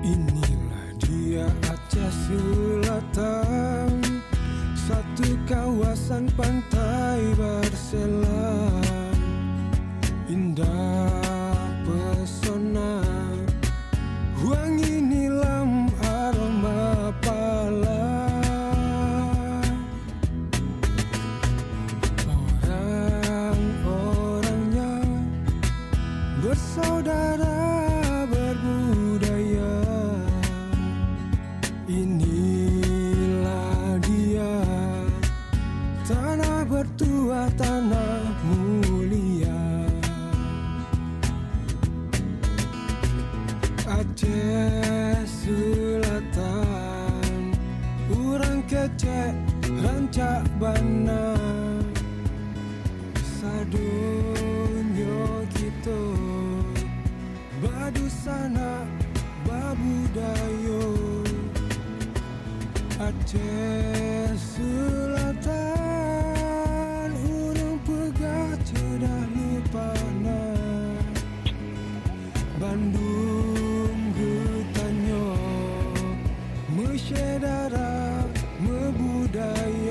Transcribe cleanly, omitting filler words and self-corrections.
Inilah dia Aceh Selatan, satu kawasan pantai bersela, indah pesona, wangi nilam aroma pala. Orang-orangnya bersaudara berbudaya. Inilah dia tanah bertuah, tanah mulia. Aceh Selatan, urang kecek rancak bana, sadonyo kita badusana babudayo. Aceh Selatan, urang pegah cedah lupana. Bandung getanyo mesyedara mebudaya.